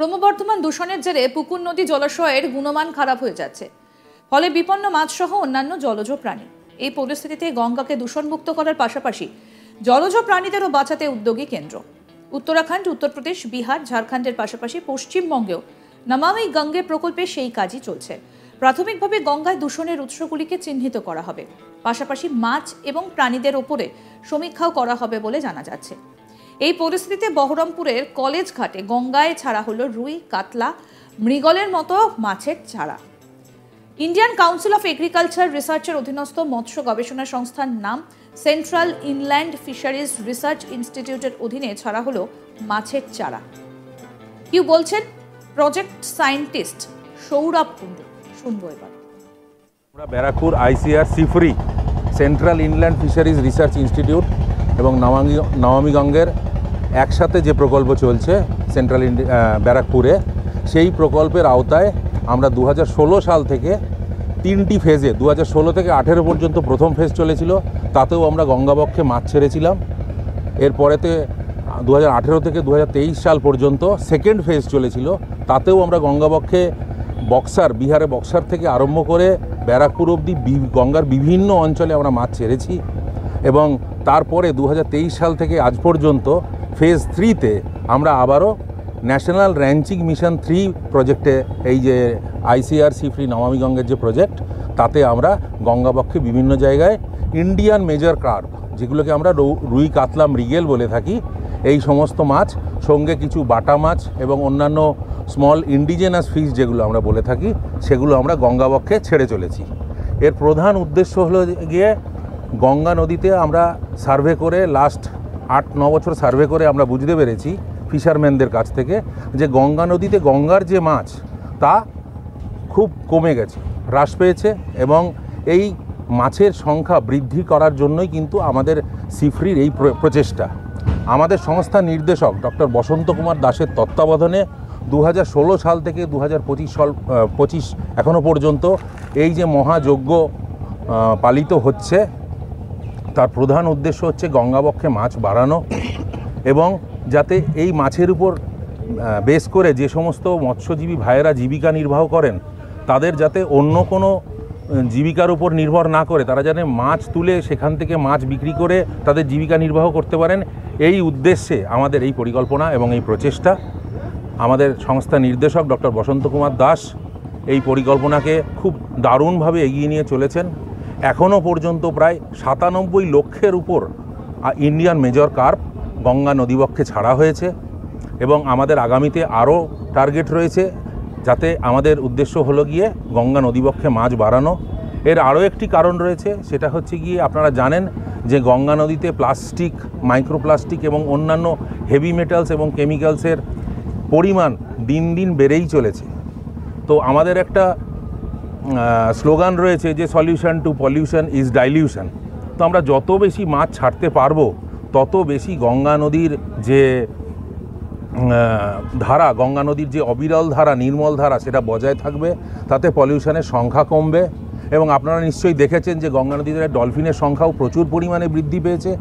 ক্রমবর্ধমান দূষণের জেরে পুকুর নদী জলাশয়ের গুণমান খারাপ হয়ে যাচ্ছে, ফলে বিপন্ন মাছ সহ অন্যান্য জলজ প্রাণী। এই পরিস্থিতিতে গঙ্গাকে দূষণমুক্ত করার পাশাপাশি জলজ প্রাণীদেরও বাঁচাতে উদ্যোগী কেন্দ্র। উত্তরাখণ্ড, উত্তরপ্রদেশ, বিহার, ঝাড়খণ্ডের পাশাপাশি পশ্চিমবঙ্গেও নমামি গঙ্গে প্রকল্পে সেই কাজই চলছে। প্রাথমিকভাবে গঙ্গায় দূষণের উৎসগুলিকে চিহ্নিত করা হবে, পাশাপাশি মাছ এবং প্রাণীদের ওপরে সমীক্ষাও করা হবে বলে জানা যাচ্ছে। এই পরিস্থিতিতে বহরমপুরের কলেজ ঘাটে গঙ্গায় ছাড়া হলো রুই, কাতলা, মৃগলের মতো মাছের চারা। ইন্ডিয়ান কাউন্সিল অফ এগ্রিকালচার রিসার্চের অধীনস্থ মৎস্য গবেষণা সংস্থার নাম সেন্ট্রাল ইনল্যান্ড ফিশারিজ রিসার্চ ইনস্টিটিউটের অধীনে ছাড়া হলো মাছের চারা। কি বলছেন প্রজেক্ট সায়েন্টিস্ট সৌরভ কুণ্ডু, শুনবো এবার। আমরা Barrackpore ICR সিফরি central inland fisheries research institute এবং নমামি গঙ্গের একসাথে যে প্রকল্প চলছে সেন্ট্রাল ব্যারাকপুরে, সেই প্রকল্পের আওতায় আমরা 2016 সাল থেকে 3টি ফেজে 2016 থেকে 18 পর্যন্ত প্রথম ফেজ চলেছিল, তাতেও আমরা গঙ্গাবক্ষে মাছ ছেড়েছিলাম। এরপরেতে 2018 থেকে 2023 সাল পর্যন্ত সেকেন্ড ফেজ চলেছিল, তাতেও আমরা গঙ্গাবক্ষে বিহারে বক্সার থেকে আরম্ভ করে ব্যারাকপুর অবধি গঙ্গার বিভিন্ন অঞ্চলে আমরা মাছ ছেড়েছি। এবং তারপরে 2023 সাল থেকে আজ পর্যন্ত ফেজ 3তে আমরা আবারও ন্যাশনাল র্যাঞ্চিং মিশন 3 প্রজেক্টে, এই যে আইসিআর সিফরি নমামি গঙ্গের যে প্রজেক্ট, তাতে আমরা গঙ্গাবক্ষে বিভিন্ন জায়গায় ইন্ডিয়ান মেজর কার্প, যেগুলোকে আমরা রুই, কাতলা, মৃগেল বলে থাকি, এই সমস্ত মাছ, সঙ্গে কিছু বাটা মাছ এবং অন্যান্য স্মল ইন্ডিজেনাস ফিশ যেগুলো আমরা বলে থাকি, সেগুলো আমরা গঙ্গাবক্ষে ছেড়ে চলেছি। এর প্রধান উদ্দেশ্য হলো গিয়ে গঙ্গা নদীতে আমরা সার্ভে করে লাস্ট 8-9 বছর সার্ভে করে আমরা বুঝতে পেরেছি ফিশারম্যানদের কাছ থেকে যে গঙ্গা নদীতে গঙ্গার যে মাছ তা খুব কমে গেছে, হ্রাস পেয়েছে, এবং এই মাছের সংখ্যা বৃদ্ধি করার জন্যই কিন্তু আমাদের সিফরির এই প্রচেষ্টা। আমাদের সংস্থার নির্দেশক ডক্টর বসন্ত কুমার দাসের তত্ত্বাবধানে 2016 সাল থেকে 2025 এখনও পর্যন্ত এই যে মহাযজ্ঞ পালিত হচ্ছে, তার প্রধান উদ্দেশ্য হচ্ছে গঙ্গাবক্ষে মাছ বাড়ানো, এবং যাতে এই মাছের উপর বেস করে যে সমস্ত মৎস্যজীবী ভাইয়েরা জীবিকা নির্বাহ করেন, তাদের যাতে অন্য কোনো জীবিকার উপর নির্ভর না করে তারা যেন মাছ তুলে সেখান থেকে মাছ বিক্রি করে তাদের জীবিকা নির্বাহ করতে পারেন, এই উদ্দেশ্যে আমাদের এই পরিকল্পনা এবং এই প্রচেষ্টা। আমাদের সংস্থা নির্দেশক ডক্টর বসন্ত কুমার দাস এই পরিকল্পনাকে খুব দারুণভাবে এগিয়ে নিয়ে চলেছেন। এখনও পর্যন্ত প্রায় 97 লক্ষের উপর ইন্ডিয়ান মেজর কার্প গঙ্গা নদীবক্ষে ছাড়া হয়েছে, এবং আমাদের আগামীতে আরও টার্গেট রয়েছে, যাতে আমাদের উদ্দেশ্য হলো গিয়ে গঙ্গা নদীবক্ষে মাছ বাড়ানো। এর আরও একটি কারণ রয়েছে, সেটা হচ্ছে গিয়ে আপনারা জানেন যে গঙ্গা নদীতে প্লাস্টিক, মাইক্রোপ্লাস্টিক এবং অন্যান্য হেভি মেটালস এবং কেমিক্যালসের পরিমাণ দিন দিন বেড়েই চলেছে। তো আমাদের একটা স্লোগান রয়েছে যে solution to pollution is dilution. তো আমরা যত বেশি মাছ ছাড়তে পারবো, তত বেশি গঙ্গা নদীর যে ধারা, গঙ্গা নদীর যে অবিরল ধারা, নির্মল ধারা, সেটা বজায় থাকবে, তাতে পলিউশনের সংখ্যা কমবে। এবং আপনারা নিশ্চয়ই দেখেছেন যে গঙ্গা নদীতে ডলফিনের সংখ্যাও প্রচুর পরিমাণে বৃদ্ধি পেয়েছে।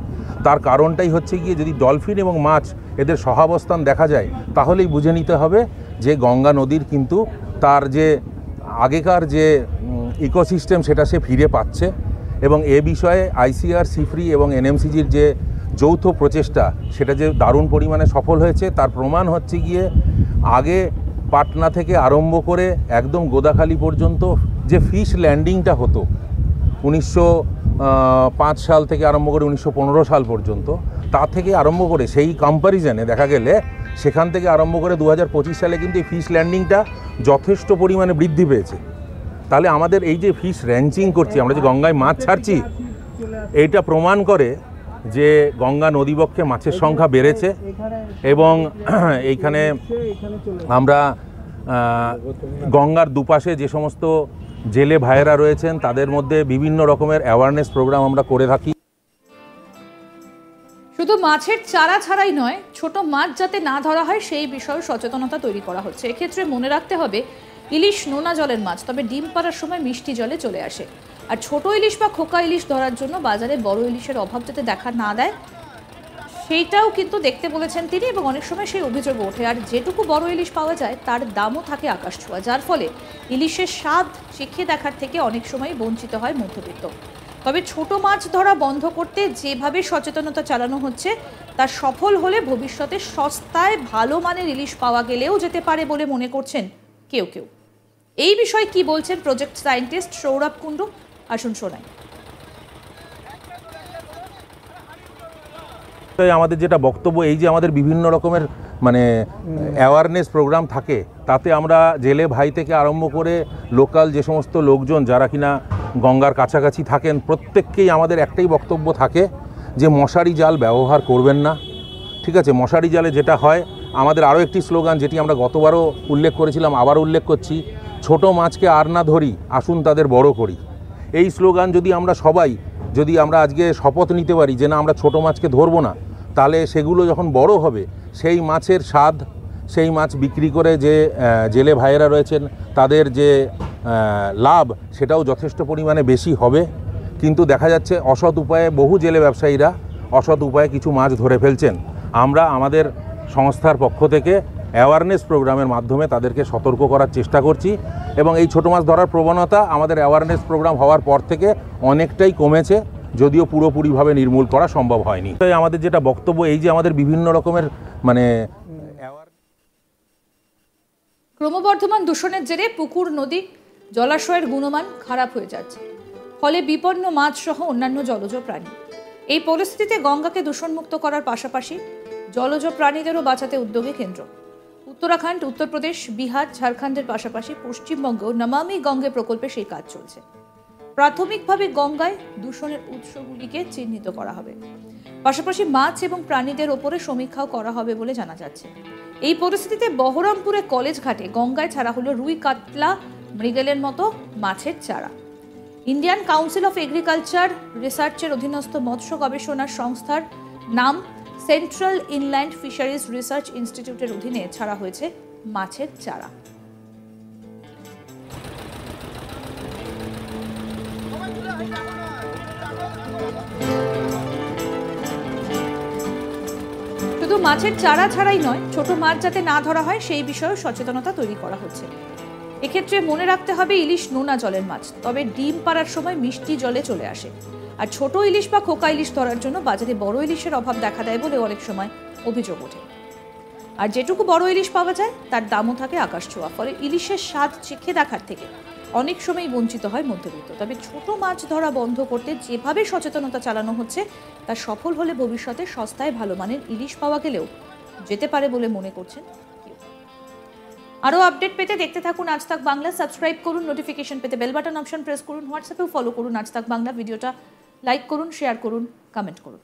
তার কারণটাই হচ্ছে গিয়ে যদি ডলফিন এবং মাছ এদের সহাবস্থান দেখা যায়, তাহলেই বুঝে নিতে হবে যে গঙ্গা নদীর কিন্তু তার যে আগেকার যে ইকোসিস্টেম সেটা সে ফিরে পাচ্ছে। এবং এ বিষয়ে আইসিআর সিফরি এবং এনএমসিজির যে যৌথ প্রচেষ্টা, সেটা যে দারুণ পরিমাণে সফল হয়েছে, তার প্রমাণ হচ্ছে গিয়ে আগে পাটনা থেকে আরম্ভ করে একদম গোদাখালি পর্যন্ত যে ফিশ ল্যান্ডিংটা হতো 1905 সাল থেকে আরম্ভ করে 1915 সাল পর্যন্ত, তা থেকে আরম্ভ করে সেই কম্প্যারিজনে দেখা গেলে সেখান থেকে আরম্ভ করে 2025 সালে কিন্তু এই ফিশ ল্যান্ডিংটা যথেষ্ট পরিমাণে বৃদ্ধি পেয়েছে। তাহলে আমাদের এই যে ফিশ র্যাঞ্চিং করছি, আমরা যে গঙ্গায় মাছ ছাড়ছি, এইটা প্রমাণ করে যে গঙ্গা নদীবক্ষে মাছের সংখ্যা বেড়েছে। এবং এইখানে আমরা গঙ্গার দুপাশে যে সমস্ত জেলে ভাইয়েরা রয়েছেন, তাদের মধ্যে বিভিন্ন রকমের অ্যাওয়ারনেস প্রোগ্রাম আমরা করে থাকি। শুধু মাছের চারা ছাড়াই নয়, ছোট মাছ যাতে না ধরা হয় সেই বিষয়ে সচেতনতা তৈরি করা হচ্ছে। এক্ষেত্রে মনে রাখতে হবে, ইলিশ নোনা জলের মাছ, তবে ডিম পাড়ার সময় মিষ্টি জলে চলে আসে। আর ছোট ইলিশ বা খোকা ইলিশ ধরার জন্য বাজারে বড় ইলিশের অভাব যাতে দেখা না দেয়, সেইটাও কিন্তু দেখতে বলেছেন তিনি, এবং অনেক সময় সেই অভিযোগ ওঠে। আর যেটুকু বড় ইলিশ পাওয়া যায় তার দামও থাকে আকাশ ছোঁয়া, যার ফলে ইলিশের স্বাদ চেখে দেখার থেকে অনেক সময় বঞ্চিত হয় মধ্যবিত্ত। তবে ছোট মাছ ধরা বন্ধ করতে যেভাবে সচেতনতা চালানো হচ্ছে তা সফল হলে ভবিষ্যতে সস্তায় ভালো মানের ইলিশ পাওয়া গেলেও যেতে পারে বলে মনে করছেন কেউ কেউ। এই বিষয়ে কি বলছেন প্রজেক্ট সায়েন্টিস্ট সৌরভ কুণ্ডু, আসুন শোনাই। আমাদের যেটা বক্তব্য, এই যে আমাদের বিভিন্ন রকমের মানে অ্যাওয়ারনেস প্রোগ্রাম থাকে, তাতে আমরা জেলে ভাই থেকে আরম্ভ করে লোকাল যে সমস্ত লোকজন যারা কিনা গঙ্গার কাছাকাছি থাকেন, প্রত্যেককেই আমাদের একটাই বক্তব্য থাকে যে মশারি জাল ব্যবহার করবেন না। ঠিক আছে, মশারি জালে যেটা হয়, আমাদের আরও একটি স্লোগান যেটি আমরা গতবারও উল্লেখ করেছিলাম, আবার উল্লেখ করছি, ছোট মাছকে আর না ধরি, আসুন তাদের বড় করি। এই স্লোগান যদি আমরা আজকে শপথ নিতে পারি যে না, আমরা ছোট মাছকে ধরবো না, তাহলে সেগুলো যখন বড় হবে সেই মাছের স্বাদ, সেই মাছ বিক্রি করে যে জেলে ভাইয়েরা রয়েছেন তাদের যে লাভ, সেটাও যথেষ্ট পরিমাণে বেশি হবে। কিন্তু দেখা যাচ্ছে অসৎ উপায়ে বহু জেলে ব্যবসায়ীরা অসৎ উপায়ে কিছু মাছ ধরে ফেলছেন। আমরা আমাদের সংস্থার পক্ষ থেকে অ্যাওয়ারনেস প্রোগ্রামের মাধ্যমে তাদেরকে সতর্ক করার চেষ্টা করছি, এবং এই ছোটো মাছ ধরার প্রবণতা আমাদের অ্যাওয়ারনেস প্রোগ্রাম হওয়ার পর থেকে অনেকটাই কমেছে, যদিও পুরোপুরিভাবে নির্মূল করা সম্ভব হয়নি। তাই আমাদের যেটা বক্তব্য, এই যে আমাদের বিভিন্ন রকমের মানে ক্রমবর্ধমান দূষণের জেরে পুকুর, নদী, জলাশয়ের গুণমান খারাপ হয়ে যাচ্ছে, ফলে বিপন্ন মাছ সহ অন্যান্য জলজ প্রাণী। এই পরিস্থিতিতে গঙ্গাকে দূষণমুক্ত করার পাশাপাশি জলজ প্রাণীদেরও বাঁচাতে উদ্যোগে কেন্দ্র। উত্তরাখণ্ড, উত্তরপ্রদেশ, বিহার, ঝাড়খণ্ডের পাশাপাশি পশ্চিমবঙ্গেও নমামি গঙ্গে প্রকল্পে সেই কাজ চলছে। প্রাথমিকভাবে গঙ্গায় দূষণের উৎসগুলিকে চিহ্নিত করা হবে, পাশাপাশি মাছ এবং প্রাণীদের ওপরে সমীক্ষাও করা হবে বলে জানা যাচ্ছে। এই পরিস্থিতিতে বহরমপুরে কলেজ ঘাটে গঙ্গায় ছাড়া হলো রুই, কাতলা, মৃগেলের মতো মাছের চারা। ইন্ডিয়ান কাউন্সিল অফ এগ্রিকালচার রিসার্চের অধীনস্থ মৎস্য গবেষণা সংস্থার নাম সেন্ট্রাল ইনল্যান্ড ফিশারিজ রিসার্চ ইনস্টিটিউটের অধীনে ছাড়া হয়েছে মাছের চারা। শুধু মাছের চারা ছাড়াই নয়, ছোট মাছ যাতে না ধরা হয় সেই বিষয়েও সচেতনতা তৈরি করা হচ্ছে। এক্ষেত্রে মনে রাখতে হবে, ইলিশ নোনা জলের মাছ, তবে ডিম পাড়ার সময় মিষ্টি জলে চলে আসে। আর ছোট ইলিশ বা খোকা ইলিশ ধরার জন্য বাজারে বড় ইলিশের অভাব দেখা দেয় বলে অনেক সময় অভিযোগ ওঠে। আর যেটুকু বড় ইলিশ পাওয়া যায় তার দামও থাকে আকাশ ছোঁয়া, ফলে ইলিশের স্বাদ চেখে দেখার থেকে অনেক সময় বঞ্চিত হয় মধ্যবিত্ত। তবে ছোট মাছ ধরা বন্ধ করতে যেভাবে সচেতনতা চালানো হচ্ছে তা সফল হলে ভবিষ্যতে সস্তায় ভালো মানের ইলিশ পাওয়া গেলেও যেতে পারে বলে মনে করছেন কেউ। আরও আপডেট পেতে দেখতে থাকুন আজ তাক বাংলা। সাবস্ক্রাইব করুন, নোটিফিকেশন পেতে বেল বাটন অপশন প্রেস করুন, হোয়াটসঅ্যাপেও ফলো করুন আজ তাক বাংলা। ভিডিওটা লাইক করুন, শেয়ার করুন, কমেন্ট করুন।